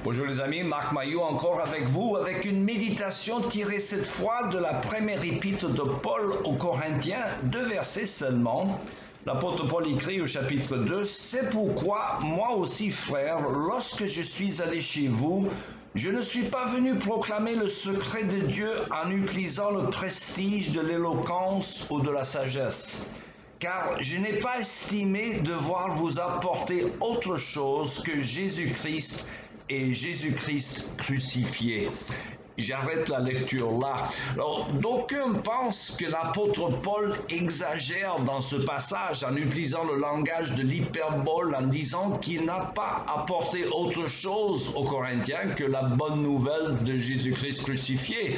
Bonjour les amis, Marc Maillot encore avec vous, avec une méditation tirée cette fois de la première épître de Paul aux Corinthiens, 2 versets seulement. L'apôtre Paul écrit au chapitre 2, « C'est pourquoi, moi aussi frères, lorsque je suis allé chez vous, je ne suis pas venu proclamer le secret de Dieu en utilisant le prestige de l'éloquence ou de la sagesse. Car je n'ai pas estimé devoir vous apporter autre chose que Jésus-Christ et Jésus-Christ crucifié. » J'arrête la lecture là. Alors, d'aucuns pensent que l'apôtre Paul exagère dans ce passage en utilisant le langage de l'hyperbole en disant qu'il n'a pas apporté autre chose aux Corinthiens que la bonne nouvelle de Jésus-Christ crucifié.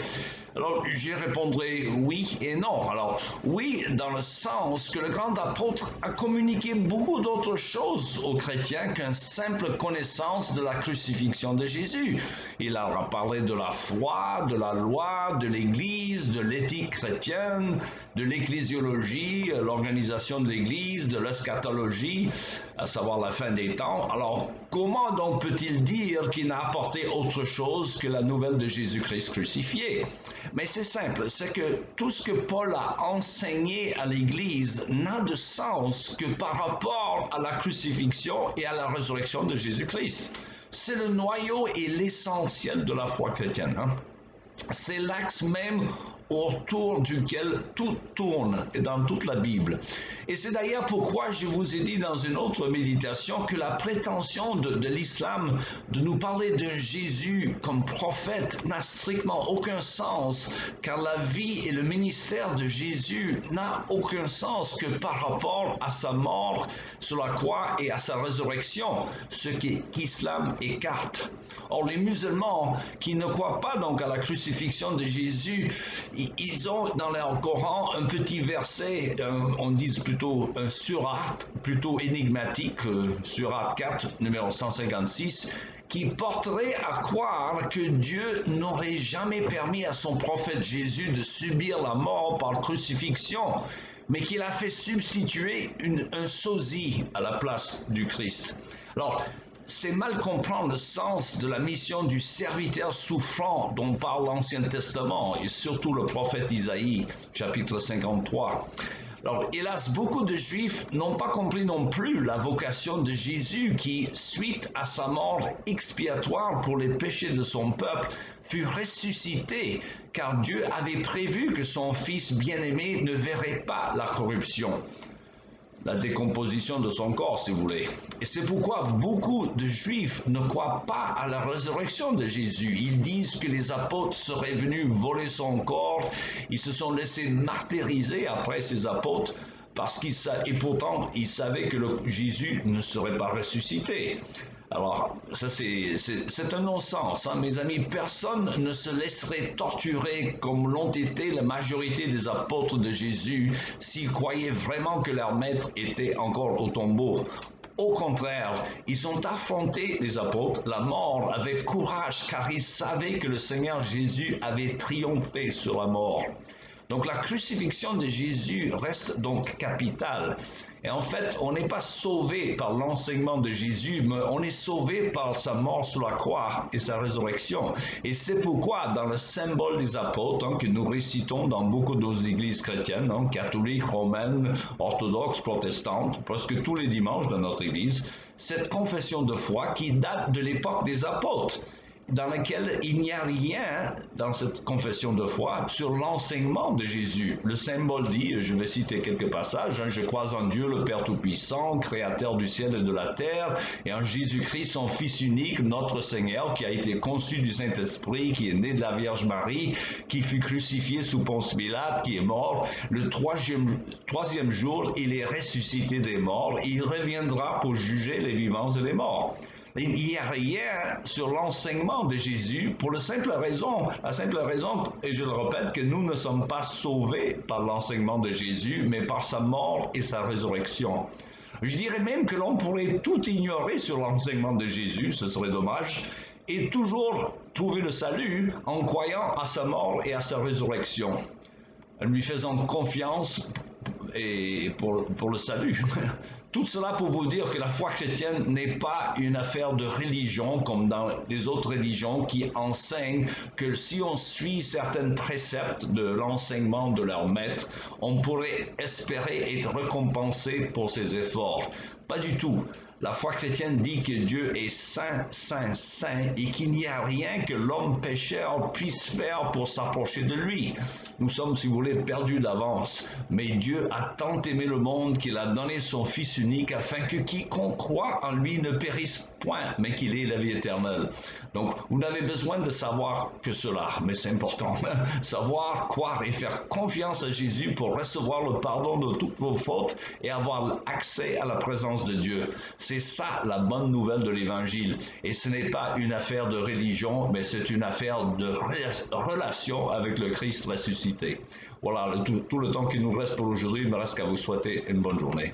Alors, j'y répondrai oui et non. Alors, oui, dans le sens que le grand apôtre a communiqué beaucoup d'autres choses aux chrétiens qu'une simple connaissance de la crucifixion de Jésus. Il a parlé de la foi, de la loi, de l'Église, de l'éthique chrétienne, de l'ecclésiologie, l'organisation de l'Église, de l'eschatologie, à savoir la fin des temps. Alors, comment donc peut-il dire qu'il n'a apporté autre chose que la nouvelle de Jésus-Christ crucifié? Mais c'est simple, c'est que tout ce que Paul a enseigné à l'Église n'a de sens que par rapport à la crucifixion et à la résurrection de Jésus-Christ. C'est le noyau et l'essentiel de la foi chrétienne. C'est l'axe même autour duquel tout tourne dans toute la Bible. Et c'est d'ailleurs pourquoi je vous ai dit dans une autre méditation que la prétention de l'islam de nous parler d'un Jésus comme prophète n'a strictement aucun sens, car la vie et le ministère de Jésus n'a aucun sens que par rapport à sa mort sur la croix et à sa résurrection, ce qu'Islam écarte. Or, les musulmans qui ne croient pas donc à la crucifixion de Jésus, ils ont dans leur Coran un petit verset, on dit plutôt un surat, plutôt énigmatique, surat 4, numéro 156, qui porterait à croire que Dieu n'aurait jamais permis à son prophète Jésus de subir la mort par crucifixion, mais qu'il a fait substituer un sosie à la place du Christ. Alors, c'est mal comprendre le sens de la mission du serviteur souffrant dont parle l'Ancien Testament et surtout le prophète Isaïe, chapitre 53. Alors, hélas, beaucoup de Juifs n'ont pas compris non plus la vocation de Jésus qui, suite à sa mort expiatoire pour les péchés de son peuple, fut ressuscité, car Dieu avait prévu que son Fils bien-aimé ne verrait pas la corruption, la décomposition de son corps, si vous voulez. Et c'est pourquoi beaucoup de Juifs ne croient pas à la résurrection de Jésus. Ils disent que les apôtres seraient venus voler son corps. Ils se sont laissés martyriser après ces apôtres et pourtant ils savaient que Jésus ne serait pas ressuscité. Alors, ça c'est un non-sens, mes amis. Personne ne se laisserait torturer comme l'ont été la majorité des apôtres de Jésus s'ils croyaient vraiment que leur maître était encore au tombeau. Au contraire, ils ont affronté, les apôtres, la mort avec courage, car ils savaient que le Seigneur Jésus avait triomphé sur la mort. Donc la crucifixion de Jésus reste donc capitale. Et en fait, on n'est pas sauvé par l'enseignement de Jésus, mais on est sauvé par sa mort sur la croix et sa résurrection. Et c'est pourquoi, dans le symbole des apôtres, que nous récitons dans beaucoup d'autres églises chrétiennes, catholiques, romaines, orthodoxes, protestantes, presque tous les dimanches dans notre église, cette confession de foi qui date de l'époque des apôtres, dans laquelle il n'y a rien dans cette confession de foi sur l'enseignement de Jésus. Le symbole dit, je vais citer quelques passages, je crois en Dieu le Père Tout-Puissant, créateur du ciel et de la terre, et en Jésus-Christ, son Fils unique, notre Seigneur, qui a été conçu du Saint-Esprit, qui est né de la Vierge Marie, qui fut crucifié sous Ponce Pilate, qui est mort. Le troisième jour, il est ressuscité des morts, et il reviendra pour juger les vivants et les morts. Il n'y a rien sur l'enseignement de Jésus pour la simple raison, et je le répète, que nous ne sommes pas sauvés par l'enseignement de Jésus, mais par sa mort et sa résurrection. Je dirais même que l'on pourrait tout ignorer sur l'enseignement de Jésus, ce serait dommage, et toujours trouver le salut en croyant à sa mort et à sa résurrection, en lui faisant confiance et pour le salut. Tout cela pour vous dire que la foi chrétienne n'est pas une affaire de religion comme dans les autres religions qui enseignent que si on suit certains préceptes de l'enseignement de leur maître, on pourrait espérer être récompensé pour ses efforts. Pas du tout. La foi chrétienne dit que Dieu est saint, saint, saint et qu'il n'y a rien que l'homme pécheur puisse faire pour s'approcher de lui. Nous sommes, si vous voulez, perdus d'avance. Mais Dieu a tant aimé le monde qu'il a donné son Fils unique afin que quiconque croit en lui ne périsse point, mais qu'il ait la vie éternelle. Donc, vous n'avez besoin de savoir que cela, mais c'est important. Savoir, croire et faire confiance à Jésus pour recevoir le pardon de toutes vos fautes et avoir accès à la présence de Dieu. C'est ça la bonne nouvelle de l'Évangile. Et ce n'est pas une affaire de religion, mais c'est une affaire de relation avec le Christ ressuscité. Voilà, tout le temps qui nous reste pour aujourd'hui. Il me reste qu'à vous souhaiter une bonne journée.